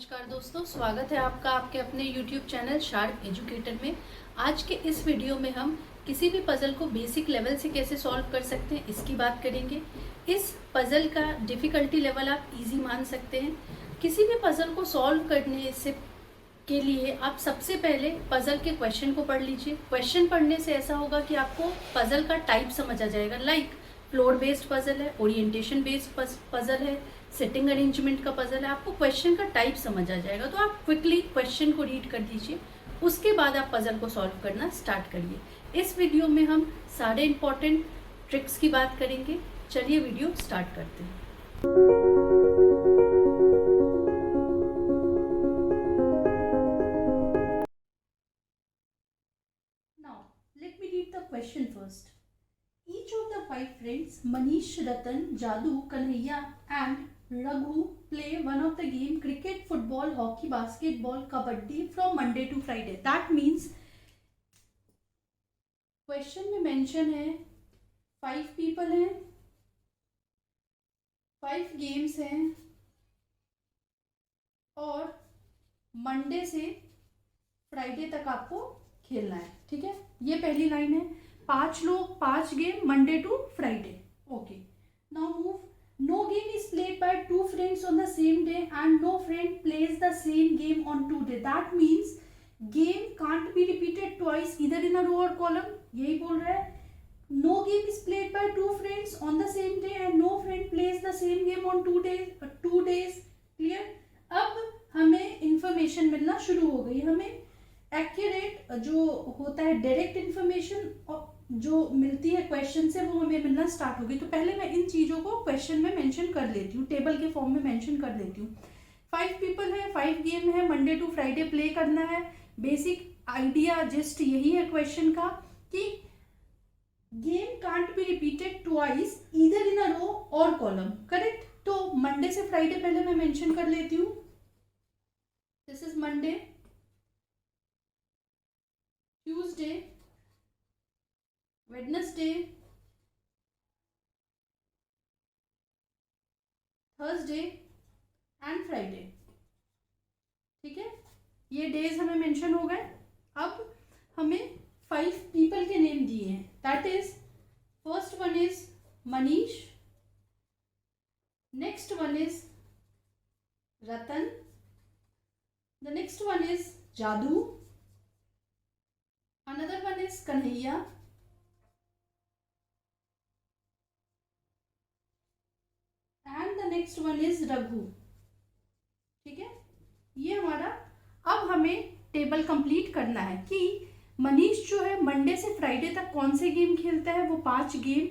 नमस्कार दोस्तों, स्वागत है आपका आपके अपने YouTube चैनल शार्प एजुकेटर में। आज के इस वीडियो में हम किसी भी पजल को बेसिक लेवल से कैसे सॉल्व कर सकते हैं इसकी बात करेंगे। इस पजल का डिफ़िकल्टी लेवल आप इजी मान सकते हैं। किसी भी पजल को सॉल्व करने से के लिए आप सबसे पहले पजल के क्वेश्चन को पढ़ लीजिए। क्वेश्चन पढ़ने से ऐसा होगा कि आपको पजल का टाइप समझ आ जाएगा। लाइक फ्लोर बेस्ड पजल है, ओरिएंटेशन बेस्ड पजल है, सेटिंग अरेंजमेंट का पजल है, आपको क्वेश्चन का टाइप समझ आ जाएगा। तो आप क्विकली क्वेश्चन को रीड कर दीजिए, उसके बाद आप पजल को सॉल्व करना स्टार्ट करिए। इस वीडियो में हम सारे इंपॉर्टेंट ट्रिक्स की बात करेंगे। चलिए वीडियो स्टार्ट करते हैं। Now, let me read the question first. Each of the 5 friends, Manish, Ratan, Jadu, Kanhaiya and Raghu play one of the game cricket, football, hockey, basketball, kabaddi from Monday to Friday. That means question में mention है 5 people हैं, 5 games हैं और Monday से Friday तक आपको खेलना है। ठीक है, ये पहली लाइन है। 5 लोग, 5 game, Monday to Friday. Okay, now move. No game is played by 2 friends on the same day and no friend plays the same game on 2 day. That means game can't be repeated twice either in a row or column. यही बोल रहा है। No game is played by 2 friends on the same day and no friend plays the same game on 2 days. Clear. अब हमें information मिलना शुरू हो गई। हमें एक्यूरेट जो होता है डायरेक्ट इन्फॉर्मेशन जो मिलती है क्वेश्चन से, वो हमें मिलना स्टार्ट हो गई। तो पहले मैं इन चीज़ों को क्वेश्चन में मेंशन कर लेती हूँ, टेबल के फॉर्म में मेंशन कर लेती हूँ। 5 पीपल है, 5 गेम है, मंडे टू फ्राइडे प्ले करना है। बेसिक आइडिया जस्ट यही है क्वेश्चन का कि game can't be repeated twice either in a row or column. Correct. तो मंडे से फ्राइडे पहले मैं मेंशन कर लेती हूँ। This is Monday, Tuesday, Wednesday, Thursday and Friday. ठीक है, ये डेज हमें मेंशन हो गए। अब हमें 5 पीपल के नेम दिए हैं। That is first one is Manish, next one is Ratan, the next one is जादू, another one is Kanhaiya and the next one is Raghu। ठीक है, ये हमारा। अब हमें टेबल कंप्लीट करना है कि मनीष जो है मंडे से फ्राइडे तक कौन से गेम खेलता है, वो 5 गेम,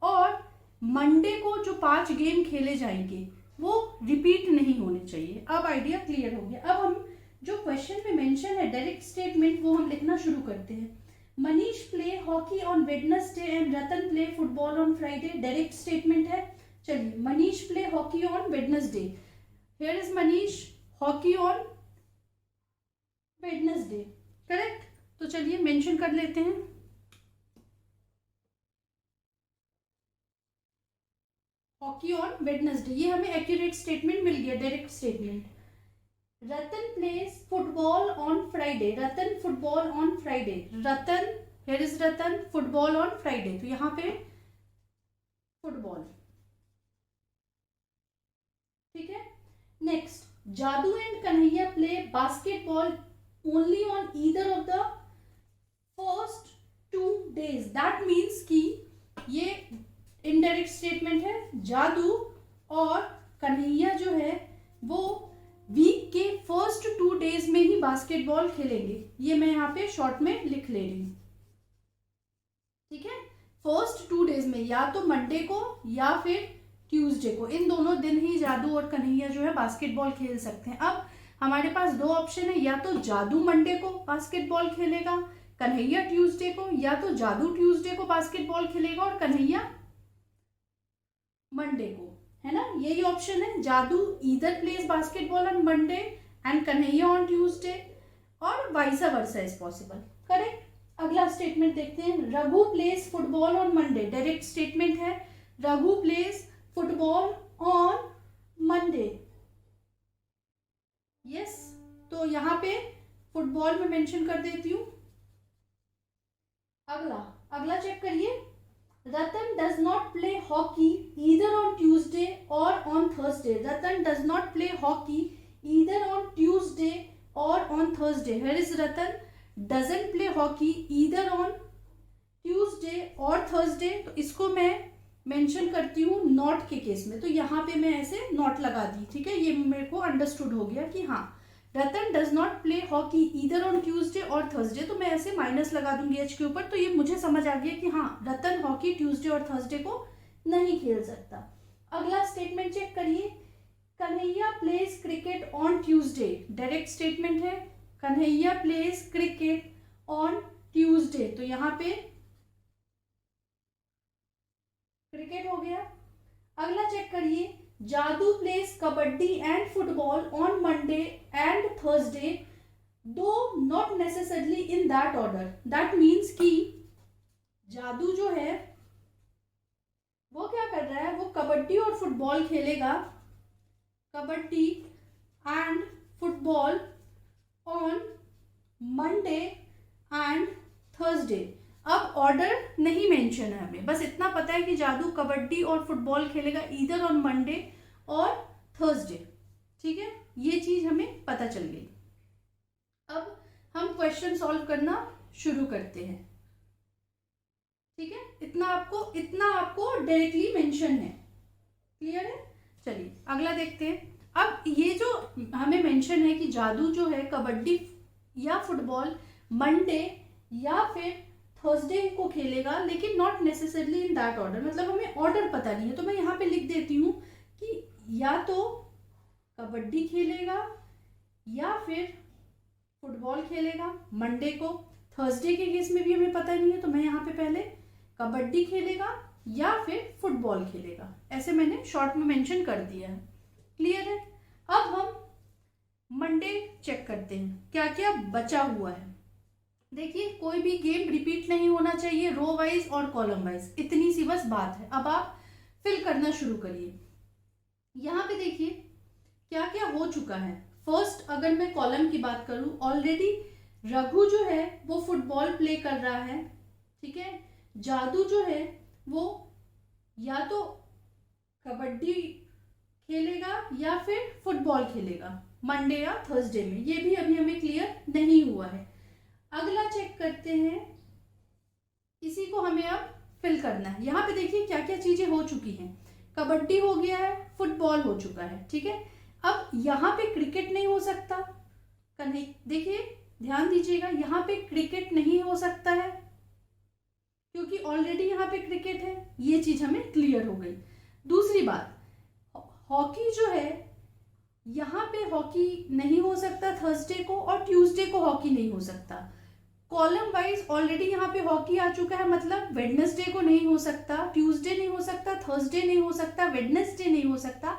और मंडे को जो 5 गेम खेले जाएंगे वो रिपीट नहीं होने चाहिए। अब आइडिया क्लियर हो गया। अब हम जो क्वेश्चन में मेंशन है डायरेक्ट स्टेटमेंट, वो हम लिखना शुरू करते हैं। Manish play hockey on Wednesday and Ratan play football on Friday. Direct statement है। चलिए, Manish play hockey on Wednesday. Here is Manish, hockey on Wednesday. Correct. तो चलिए मेंशन कर लेते हैं। हॉकी ऑन वेडनेसडे, ये हमें एक्यूरेट स्टेटमेंट मिल गया, direct statement. Ratan plays football on Friday. Ratan football on Friday. Ratan, here is Ratan, football on Friday. तो यहाँ पे फुटबॉल। ठीक है। Next, Jadu and Kanhaiya play basketball only on either of the first 2 days। That means कि ये इनडायरेक्ट स्टेटमेंट है। जादू और कन्हैया जो है वो वीक के फर्स्ट 2 days में ही बास्केटबॉल खेलेंगे। ये मैं यहाँ पे शॉर्ट में लिख ले रही हूँ। ठीक है, फर्स्ट 2 days में, या तो मंडे को या फिर ट्यूसडे को, इन दोनों दिन ही जादू और कन्हैया जो है बास्केटबॉल खेल सकते हैं। अब हमारे पास 2 ऑप्शन है, या तो जादू मंडे को बास्केटबॉल खेलेगा, कन्हैया ट्यूसडे को, या तो जादू ट्यूसडे को बास्केटबॉल खेलेगा और कन्हैया मंडे को, है ना। यही ऑप्शन है। Jadu either plays basketball on Monday and Kanhaiya on Tuesday, or vice versa is possible. Correct. अगला स्टेटमेंट देखते हैं। Raghu plays football on Monday. Direct statement है। Raghu plays football on Monday. Yes, तो यहाँ पे फुटबॉल में मेंशन कर देती हूँ। अगला चेक करिए, Ratan does not play hockey either on Tuesday or on Thursday. Ratan does not play hockey either on Tuesday or on Thursday. Here is Ratan doesn't play hockey either on Tuesday और Thursday. तो इसको मैं mention करती हूँ not के case में, तो यहाँ पे मैं ऐसे नॉट लगा दी, ठीक है। ये मेरे को अंडरस्टूड हो गया कि हाँ Ratan does not play hockey either on Tuesday और थर्सडे, तो मैं ऐसे माइनस लगा दूंगी एच के ऊपर। तो ये मुझे समझ आ गया कि हाँ रतन हॉकी ट्यूसडे और थर्सडे को नहीं खेल सकता। अगला स्टेटमेंट चेक करिए, Kanhaiya plays cricket on Tuesday. Direct statement है, Kanhaiya plays cricket on Tuesday, तो यहाँ पे क्रिकेट हो गया। अगला चेक करिए, Jadu plays kabaddi and football on Monday and Thursday though not necessarily in that order. That means कि जादू जो है वो क्या कर रहा है, वो कबड्डी और फुटबॉल खेलेगा, kabaddi and football on Monday and Thursday. अब ऑर्डर नहीं मेंशन है हमें, बस इतना पता है कि जादू कबड्डी और फुटबॉल खेलेगा ईदर ऑन मंडे और थर्सडे, ठीक है। ये चीज हमें पता चल गई। अब हम क्वेश्चन सॉल्व करना शुरू करते हैं, ठीक है। इतना आपको डायरेक्टली मेंशन है, क्लियर है। चलिए अगला देखते हैं। अब ये जो हमें मेंशन है कि जादू जो है कबड्डी या फुटबॉल मंडे या फिर थर्सडे को खेलेगा, लेकिन not necessarily in that order, मतलब हमें ऑर्डर पता नहीं है। तो मैं यहाँ पे लिख देती हूँ कि या तो कबड्डी खेलेगा या फिर फुटबॉल खेलेगा मंडे को। थर्सडे के केस में भी हमें पता नहीं है, तो मैं यहाँ पे पहले कबड्डी खेलेगा या फिर फुटबॉल खेलेगा, ऐसे मैंने शॉर्ट में मेंशन कर दिया है, क्लियर है। अब हम मंडे चेक करते हैं क्या क्या बचा हुआ है। देखिए कोई भी गेम रिपीट नहीं होना चाहिए रो वाइज और कॉलम वाइज, इतनी सी बस बात है। अब आप फिल करना शुरू करिए। यहाँ पे देखिए क्या क्या हो चुका है। फर्स्ट अगर मैं कॉलम की बात करूं, ऑलरेडी रघु जो है वो फुटबॉल प्ले कर रहा है, ठीक है। जादू जो है वो या तो कबड्डी खेलेगा या फिर फुटबॉल खेलेगा मंडे या थर्सडे में, ये भी अभी हमें क्लियर नहीं हुआ है। अगला चेक करते हैं, इसी को हमें अब फिल करना है। यहाँ पे देखिए क्या क्या चीजें हो चुकी हैं। कबड्डी हो गया है, फुटबॉल हो चुका है, ठीक है। अब यहाँ पे क्रिकेट नहीं हो सकता, देखिए ध्यान दीजिएगा, यहाँ पे क्रिकेट नहीं हो सकता है क्योंकि ऑलरेडी यहाँ पे क्रिकेट है, ये चीज हमें क्लियर हो गई। दूसरी बात, हॉकी जो है यहाँ पे हॉकी नहीं हो सकता थर्सडे को, और ट्यूसडे को हॉकी नहीं हो सकता। कॉलम वाइज ऑलरेडी यहाँ पे हॉकी आ चुका है, मतलब वेडनेसडे को नहीं हो सकता, ट्यूसडे नहीं हो सकता, थर्सडे नहीं हो सकता, वेडनेसडे नहीं हो सकता,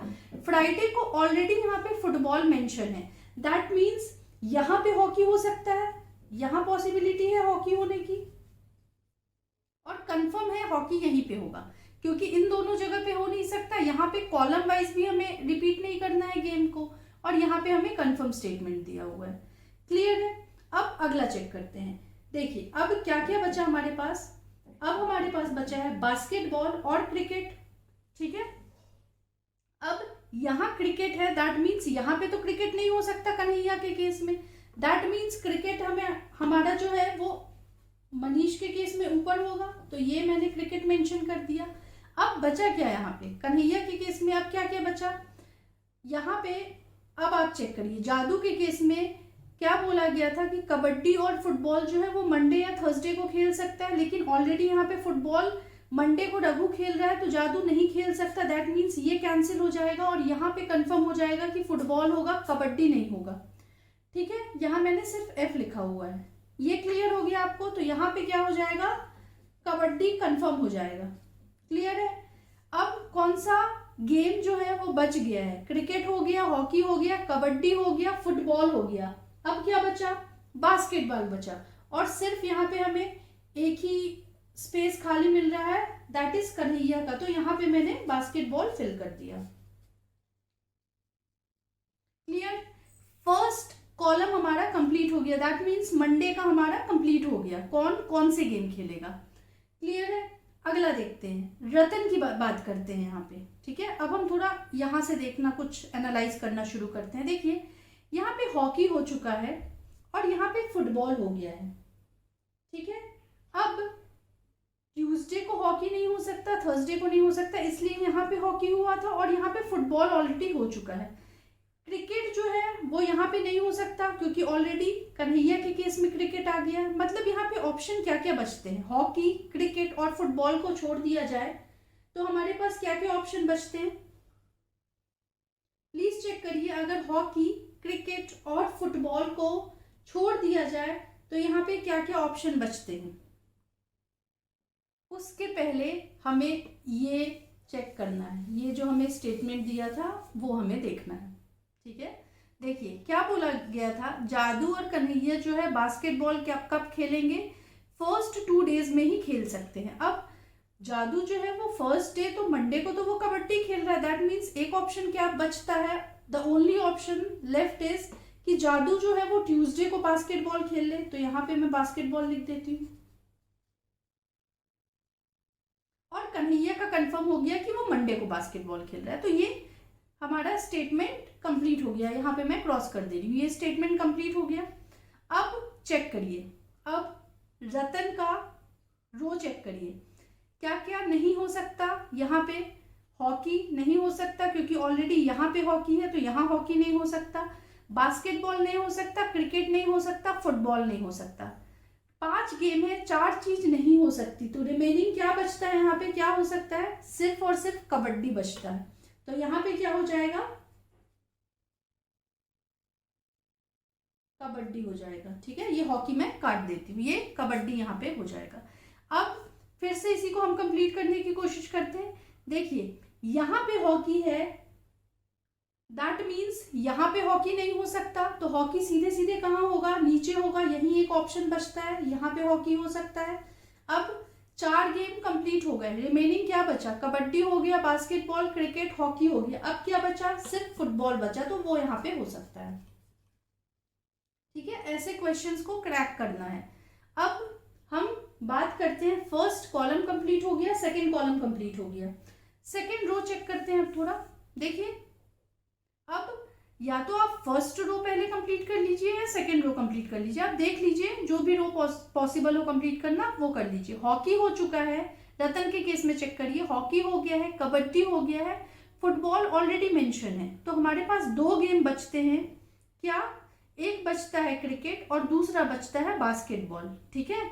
फ्राइडे को ऑलरेडी यहाँ पे फुटबॉल मेंशन है। दैट मीन्स यहाँ पे हॉकी हो सकता है, यहाँ पॉसिबिलिटी है हॉकी होने की, और कंफर्म है हॉकी यहीं पे होगा क्योंकि इन दोनों जगह पे हो नहीं सकता। यहाँ पे कॉलम वाइज भी हमें रिपीट नहीं करना है गेम को, और यहाँ पे हमें कंफर्म स्टेटमेंट दिया हुआ है, क्लियर है। अब अगला चेक करते हैं। देखिए अब क्या क्या बचा हमारे पास। अब हमारे पास बचा है बास्केटबॉल और क्रिकेट, ठीक है। अब यहाँ क्रिकेट है, दैट मीन्स यहाँ पे तो क्रिकेट नहीं हो सकता कन्हैया के केस में, दैट मीन्स क्रिकेट हमें हमारा जो है वो मनीष के केस में ऊपर होगा, तो ये मैंने क्रिकेट मेंशन कर दिया। अब बचा क्या यहाँ पे कन्हैया के केस में, अब क्या क्या बचा यहाँ पे। अब आप चेक करिए, जादू के केस में क्या बोला गया था कि कबड्डी और फुटबॉल जो है वो मंडे या थर्सडे को खेल सकता है, लेकिन ऑलरेडी यहाँ पे फुटबॉल मंडे को रघु खेल रहा है तो जादू नहीं खेल सकता, दैट मीन्स ये कैंसिल हो जाएगा, और यहाँ पे कंफर्म हो जाएगा कि फुटबॉल होगा, कबड्डी नहीं होगा, ठीक है। यहाँ मैंने सिर्फ एफ लिखा हुआ है, ये क्लियर हो गया आपको। तो यहाँ पे क्या हो जाएगा, कबड्डी कंफर्म हो जाएगा, क्लियर है। अब कौन सा गेम जो है वो बच गया है, क्रिकेट हो गया, हॉकी हो गया, कबड्डी हो गया, फुटबॉल हो गया, अब क्या बचा, बास्केटबॉल बचा, और सिर्फ यहाँ पे हमें एक ही स्पेस खाली मिल रहा है, दैट इज कन्हैया का, तो यहाँ पे मैंने बास्केटबॉल फिल कर दिया, क्लियर। फर्स्ट कॉलम हमारा कंप्लीट हो गया, दैट मीन्स मंडे का हमारा कंप्लीट हो गया। कौन कौन से गेम खेलेगा, क्लियर है। अगला देखते हैं, रतन की बात करते हैं यहाँ पे, ठीक है। अब हम थोड़ा यहाँ से देखना, कुछ एनालाइज करना शुरू करते हैं। देखिए यहाँ पे हॉकी हो चुका है और यहाँ पे फुटबॉल हो गया है, ठीक है। अब ट्यूसडे को हॉकी नहीं हो सकता, थर्सडे को नहीं हो सकता, इसलिए यहाँ पे हॉकी हुआ था और यहाँ पे फुटबॉल ऑलरेडी हो चुका है। क्रिकेट जो है वो यहाँ पे नहीं हो सकता क्योंकि ऑलरेडी कन्हैया के केस में क्रिकेट आ गया है। मतलब यहाँ पे ऑप्शन क्या क्या बचते हैं, हॉकी, क्रिकेट और फुटबॉल को छोड़ दिया जाए तो हमारे पास क्या क्या ऑप्शन बचते हैं, प्लीज चेक करिए। अगर हॉकी, क्रिकेट और फुटबॉल को छोड़ दिया जाए तो यहाँ पे क्या क्या ऑप्शन बचते हैं। उसके पहले हमें ये चेक करना है, ये जो हमें स्टेटमेंट दिया था वो हमें देखना है, ठीक है। देखिए क्या बोला गया था, जादू और कन्हैया जो है बास्केटबॉल कब कब खेलेंगे, फर्स्ट 2 डेज में ही खेल सकते हैं। अब जादू जो है वो फर्स्ट डे, तो मंडे को तो वो कबड्डी खेल रहा है, दैट मीन्स एक ऑप्शन क्या बचता है, the only option left is कि जादू जो है वो ट्यूसडे को बास्केटबॉल खेल ले। तो यहाँ पे मैं बास्केटबॉल लिख देती हूँ और कन्हैया का कंफर्म हो गया कि वो मंडे को बास्केटबॉल खेल रहा है। तो ये हमारा स्टेटमेंट कंप्लीट हो गया, यहाँ पे मैं क्रॉस कर दे रही हूँ, ये स्टेटमेंट कंप्लीट हो गया। अब चेक करिए, अब रतन का रो चेक करिए, क्या क्या नहीं हो सकता। यहाँ पे हॉकी नहीं हो सकता क्योंकि ऑलरेडी यहाँ पे हॉकी है, तो यहाँ हॉकी नहीं हो सकता। बास्केटबॉल नहीं हो सकता, क्रिकेट नहीं हो सकता, फुटबॉल नहीं हो सकता। 5 गेम है, 4 चीज नहीं हो सकती, तो रिमेनिंग क्या बचता है, यहाँ पे क्या हो सकता है, सिर्फ और सिर्फ कबड्डी बचता है। तो यहाँ पे क्या हो जाएगा, कबड्डी हो जाएगा, ठीक है। ये हॉकी मैं काट देती हूँ, ये कबड्डी यहाँ पे हो जाएगा। अब फिर से इसी को हम कंप्लीट करने की कोशिश करते हैं। देखिए यहाँ पे हॉकी है, दैट मीन्स यहाँ पे हॉकी नहीं हो सकता, तो हॉकी सीधे सीधे कहाँ होगा, नीचे होगा, यही एक ऑप्शन बचता है, यहाँ पे हॉकी हो सकता है। अब 4 गेम कंप्लीट हो गए, रिमेनिंग क्या बचा, कबड्डी हो गया, बास्केटबॉल, क्रिकेट, हॉकी हो गया। अब क्या बचा, सिर्फ फुटबॉल बचा, तो वो यहाँ पे हो सकता है, ठीक है। ऐसे क्वेश्चंस को क्रैक करना है। अब हम बात करते हैं, फर्स्ट कॉलम कंप्लीट हो गया, सेकंड कॉलम कंप्लीट हो गया, सेकंड रो चेक करते हैं। अब थोड़ा देखिए, अब या तो आप फर्स्ट रो पहले कंप्लीट कर लीजिए या सेकंड रो कंप्लीट कर लीजिए, आप देख लीजिए जो भी रो पॉसिबल हो कंप्लीट करना वो कर लीजिए। हॉकी हो चुका है, रतन के केस में चेक करिए, हॉकी हो गया है, कबड्डी हो गया है, फुटबॉल ऑलरेडी मेंशन है, तो हमारे पास 2 गेम बचते हैं। क्या, एक बचता है क्रिकेट और दूसरा बचता है बास्केटबॉल, ठीक है।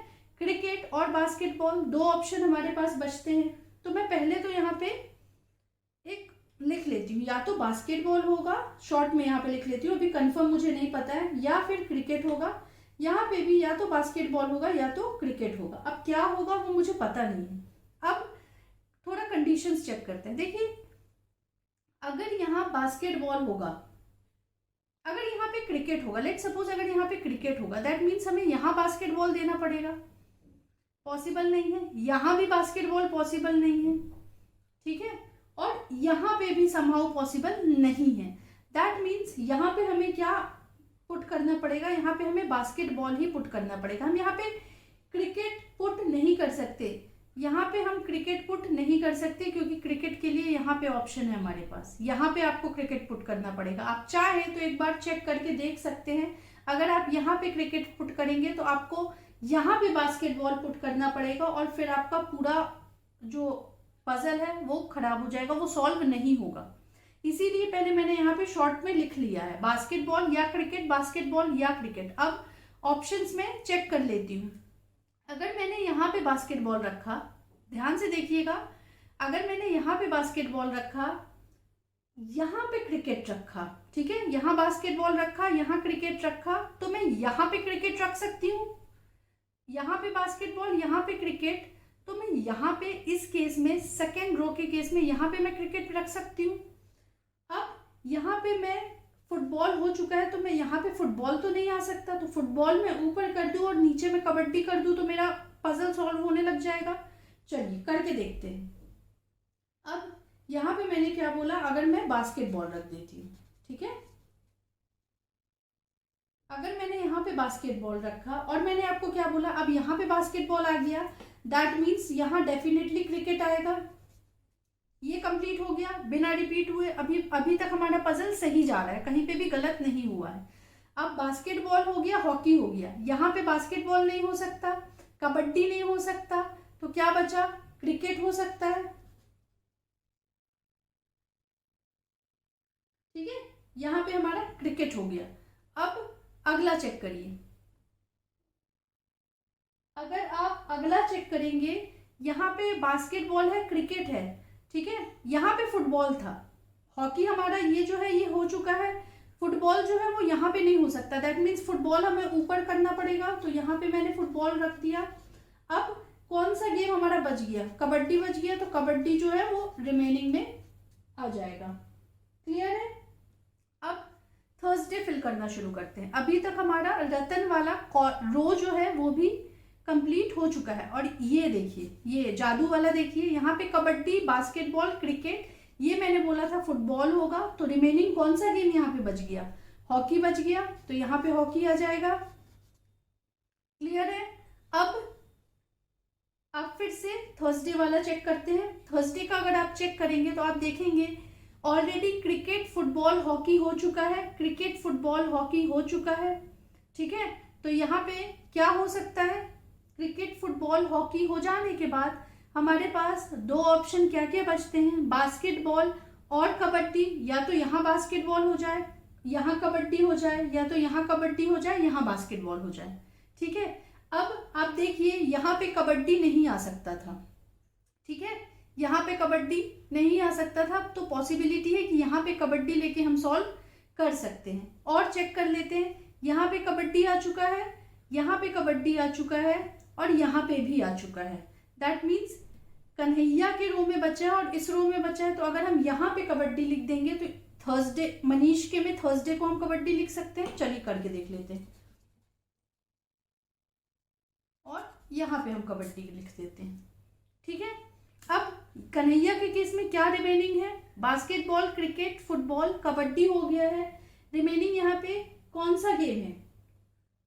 क्रिकेट और बास्केटबॉल 2 ऑप्शन हमारे पास बचते हैं, तो मैं पहले तो यहाँ पे एक लिख लेती हूँ, या तो बास्केटबॉल होगा, शॉर्ट में यहाँ पे लिख लेती हूँ, अभी कंफर्म मुझे नहीं पता है, या फिर क्रिकेट होगा। यहाँ पे भी या तो बास्केटबॉल होगा या तो क्रिकेट होगा, अब क्या होगा वो मुझे पता नहीं है। अब थोड़ा कंडीशंस चेक करते हैं। देखिए अगर यहाँ बास्केटबॉल होगा, अगर यहाँ पे क्रिकेट होगा, लेट सपोज अगर यहाँ पे क्रिकेट होगा, दैट मीन्स हमें यहाँ बास्केटबॉल देना पड़ेगा, पॉसिबल नहीं है। यहाँ भी बास्केटबॉल पॉसिबल नहीं है, ठीक है, और यहाँ पे भी समहाउ पॉसिबल नहीं है। दैट मीन्स यहाँ पे हमें क्या पुट करना पड़ेगा, यहाँ पे हमें बास्केटबॉल ही पुट करना पड़ेगा। हम यहाँ पे क्रिकेट पुट नहीं कर सकते, यहाँ पे हम क्रिकेट पुट नहीं कर सकते क्योंकि क्रिकेट के लिए यहाँ पे ऑप्शन है हमारे पास, यहाँ पे आपको क्रिकेट पुट करना पड़ेगा। आप चाहे तो एक बार चेक करके देख सकते हैं, अगर आप यहाँ पे क्रिकेट पुट करेंगे तो आपको यहाँ पे बास्केटबॉल पुट करना पड़ेगा और फिर आपका पूरा जो पजल है वो खराब हो जाएगा, वो सॉल्व नहीं होगा। इसीलिए पहले मैंने यहाँ पे शॉर्ट में लिख लिया है, बास्केटबॉल या क्रिकेट, बास्केटबॉल या क्रिकेट। अब ऑप्शंस में चेक कर लेती हूँ। अगर मैंने यहाँ पे बास्केटबॉल रखा, ध्यान से देखिएगा, अगर मैंने यहाँ पे बास्केटबॉल रखा, यहाँ पे क्रिकेट रखा, ठीक है, यहाँ बास्केटबॉल रखा, यहाँ क्रिकेट रखा, तो मैं यहाँ पे क्रिकेट रख सकती हूँ, यहाँ पे बास्केटबॉल, यहाँ पे क्रिकेट, तो मैं यहाँ पे इस केस में, सेकेंड रो के केस में यहाँ पे मैं क्रिकेट रख सकती हूँ। अब यहाँ पे मैं फुटबॉल हो चुका है, तो मैं यहाँ पे फुटबॉल तो नहीं आ सकता, तो फुटबॉल मैं ऊपर कर दूं और नीचे में कबड्डी कर दूं तो मेरा पजल सॉल्व होने लग जाएगा। चलिए करके देखते हैं। अब यहाँ पे मैंने क्या बोला, अगर मैं बास्केटबॉल रख देती हूँ, ठीक है, अगर मैंने यहाँ पे बास्केटबॉल रखा और मैंने आपको क्या बोला, अब यहाँ पे बास्केटबॉल आ गया, दैट मीन्स यहाँ डेफिनेटली क्रिकेट आएगा। ये कंप्लीट हो गया बिना रिपीट हुए। अभी अभी तक हमारा पजल सही जा रहा है, कहीं पे भी गलत नहीं हुआ है। अब बास्केटबॉल हो गया, हॉकी हो गया, यहाँ पे बास्केटबॉल नहीं हो सकता, कबड्डी नहीं हो सकता, तो क्या बचा, क्रिकेट हो सकता है। ठीक है, यहाँ पे हमारा क्रिकेट हो गया। अब अगला चेक करिए, अगर आप अगला चेक करेंगे, यहाँ पे बास्केटबॉल है, क्रिकेट है, ठीक है, यहाँ पे फुटबॉल था, हॉकी हमारा ये जो है ये हो चुका है, फुटबॉल जो है वो यहाँ पे नहीं हो सकता, दैट मीन्स फुटबॉल हमें ऊपर करना पड़ेगा, तो यहाँ पे मैंने फुटबॉल रख दिया। अब कौन सा गेम हमारा बच गया, कबड्डी बच गया, तो कबड्डी जो है वो रिमेनिंग में आ जाएगा। क्लियर है। अब थर्सडे फिल करना शुरू करते हैं। अभी तक हमारा रतन वाला रो जो है वो भी कंप्लीट हो चुका है, और ये देखिए, ये जादू वाला देखिए, यहाँ पे कबड्डी, बास्केटबॉल, क्रिकेट, ये मैंने बोला था फुटबॉल होगा, तो रिमेनिंग कौन सा गेम यहाँ पे बच गया, हॉकी बच गया, तो यहाँ पे हॉकी आ जाएगा। क्लियर है। अब फिर से थर्सडे वाला चेक करते हैं। थर्सडे का अगर आप चेक करेंगे तो आप देखेंगे ऑलरेडी क्रिकेट, फुटबॉल, हॉकी हो चुका है, क्रिकेट, फुटबॉल, हॉकी हो चुका है। ठीक है, तो यहाँ पे क्या हो सकता है, क्रिकेट, फुटबॉल, हॉकी हो जाने के बाद हमारे पास दो ऑप्शन क्या क्या बचते हैं, बास्केटबॉल और कबड्डी। या तो यहाँ बास्केटबॉल हो जाए, यहाँ कबड्डी हो जाए, या तो यहाँ कबड्डी हो जाए, यहाँ बास्केटबॉल हो जाए। ठीक है, अब आप देखिए यहाँ पे कबड्डी नहीं आ सकता था। ठीक है, यहाँ पे कबड्डी नहीं आ सकता था, तो पॉसिबिलिटी है कि यहाँ पे कबड्डी लेके हम सॉल्व कर सकते हैं। और चेक कर लेते हैं, यहाँ पे कबड्डी आ चुका है, यहाँ पे कबड्डी आ चुका है, और यहाँ पे भी आ चुका है। दैट मीन्स कन्हैया के रो में बचा है और इस रो में बचा है, तो अगर हम यहाँ पे कबड्डी लिख देंगे तो थर्सडे, मनीष के में थर्सडे को हम कबड्डी लिख सकते हैं। चलिए करके देख लेते हैं, और यहाँ पे हम कबड्डी लिख देते हैं। ठीक है, अब कन्हैया के केस में क्या रिमेनिंग है, बास्केटबॉल, क्रिकेट, फुटबॉल, कबड्डी हो गया है, रिमेनिंग यहाँ पे कौन सा गेम है,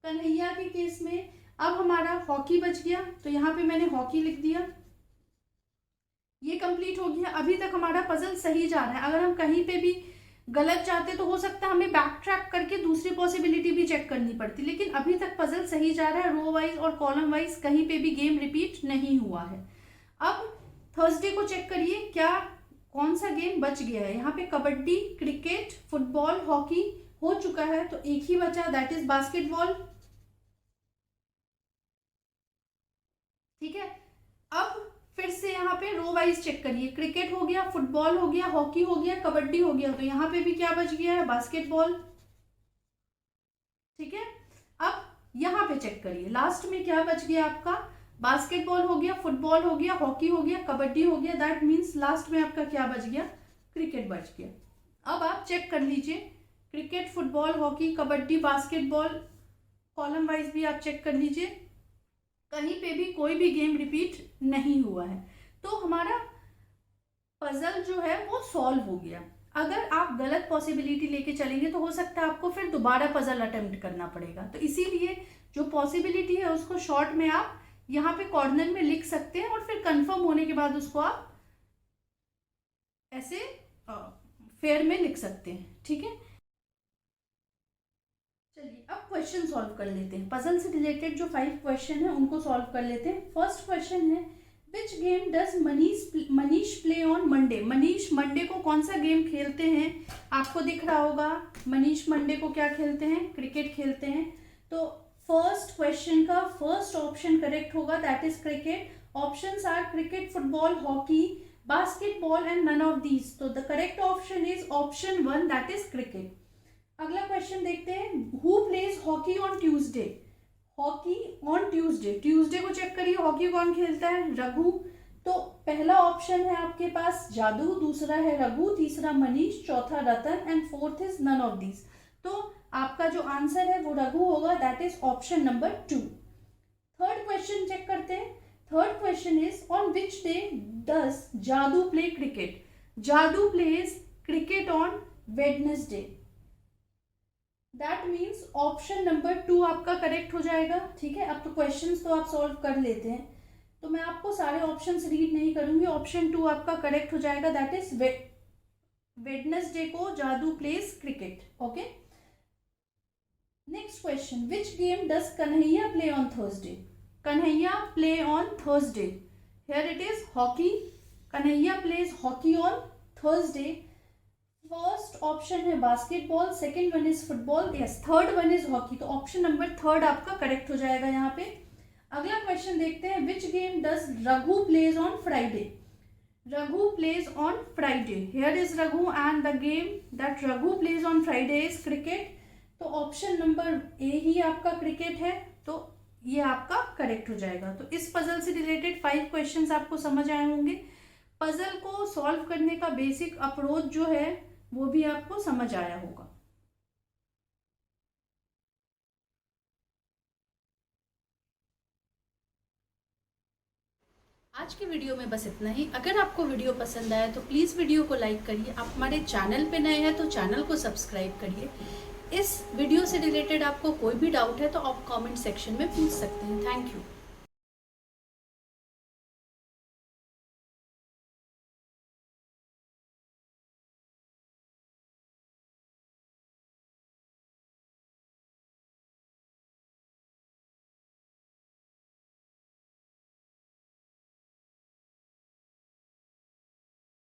कन्हैया के केस में अब हमारा हॉकी बच गया, तो यहाँ पे मैंने हॉकी लिख दिया। ये कंप्लीट हो गया। अभी तक हमारा पजल सही जा रहा है, अगर हम कहीं पे भी गलत जाते तो हो सकता है हमें बैक ट्रैक करके दूसरी पॉसिबिलिटी भी चेक करनी पड़ती, लेकिन अभी तक पजल सही जा रहा है, रो वाइज और कॉलम वाइज कहीं पे भी गेम रिपीट नहीं हुआ है। अब थर्सडे को चेक करिए, क्या कौन सा गेम बच गया है, यहाँ पे कबड्डी, क्रिकेट, फुटबॉल, हॉकी हो चुका है, तो एक ही बचा, दैट इज बास्केटबॉल। ठीक है, अब फिर से यहाँ पे रो वाइज चेक करिए, क्रिकेट हो गया, फुटबॉल हो गया, हॉकी हो गया, कबड्डी हो गया, तो यहाँ पे भी क्या बच गया है, बास्केटबॉल। ठीक है, अब यहाँ पे चेक करिए, लास्ट में क्या बच गया आपका, बास्केटबॉल हो गया, फुटबॉल हो गया, हॉकी हो गया, कबड्डी हो गया, दैट मीन्स लास्ट में आपका क्या बच गया, क्रिकेट बच गया। अब आप चेक कर लीजिए, cricket, football, hockey, kabaddi, basketball, column wise भी आप चेक कर लीजिए, कहीं पे भी कोई भी गेम रिपीट नहीं हुआ है, तो हमारा पजल जो है वो सॉल्व हो गया। अगर आप गलत पॉसिबिलिटी लेके चलेंगे तो हो सकता है आपको फिर दोबारा पजल अटेम्प्ट करना पड़ेगा, तो इसीलिए जो पॉसिबिलिटी है उसको शॉर्ट में आप यहाँ पे कॉर्नर में लिख सकते हैं, और फिर कंफर्म होने के बाद उसको आप ऐसे फेयर में लिख सकते हैं। ठीक है, चलिए अब क्वेश्चन सॉल्व कर लेते हैं, पजल से रिलेटेड जो 5 क्वेश्चन है उनको सॉल्व कर लेते हैं। फर्स्ट क्वेश्चन है, विच game does Manish play on Monday. Manish Monday को कौन सा गेम खेलते हैं, आपको दिख रहा होगा, मनीष मंडे को क्या खेलते हैं, क्रिकेट खेलते हैं, तो फर्स्ट क्वेश्चन का फर्स्ट ऑप्शन करेक्ट होगा, that is cricket. Options are cricket, football, hockey, basketball and none of these, तो the correct option is option 1, that is cricket. अगला क्वेश्चन देखते हैं, who plays hockey on Tuesday. Hockey on Tuesday, Tuesday को check करिए, hockey कौन खेलता है, रघु, तो पहला ऑप्शन है आपके पास जादू, दूसरा है रघु, तीसरा मनीष, चौथा Ratan and fourth is none of these, तो आपका जो आंसर है वो रघु होगा, that is option number 2। Third question check करते हैं, third question is on which day does Jadu play cricket. Jadu plays cricket on Wednesday. That means option number 2 आपका correct हो जाएगा। ठीक है, अब तो क्वेश्चंस तो आप सॉल्व कर लेते हैं, तो मैं आपको सारे ऑप्शंस रीड नहीं करूंगी। ऑप्शन 2 आपका करेक्ट हो जाएगा, दैट इज वेडनेसडे को Jadu plays cricket. Okay, next question, which game does Kanhaiya play on Thursday? Kanhaiya play on Thursday, here it is hockey. Kanhaiya plays hockey on Thursday. First option है basketball, second one is football, yes third one is hockey, तो option number 3 आपका correct हो जाएगा यहाँ पे। अगला question देखते हैं, which game does Raghu plays on Friday? Raghu plays on Friday, here is Raghu and the game that Raghu plays on Friday is cricket, तो ऑप्शन नंबर ए ही आपका क्रिकेट है, तो ये आपका करेक्ट हो जाएगा। तो इस पजल से रिलेटेड 5 क्वेश्चंस आपको समझ आए होंगे। पजल को सॉल्व करने का बेसिक अप्रोच जो है वो भी आपको समझ आया होगा। आज की वीडियो में बस इतना ही। अगर आपको वीडियो पसंद आया तो प्लीज़ वीडियो को लाइक करिए। आप हमारे चैनल पे नए हैं तो चैनल को सब्सक्राइब करिए। इस वीडियो से रिलेटेड आपको कोई भी डाउट है तो आप कमेंट सेक्शन में पूछ सकते हैं। Thank you.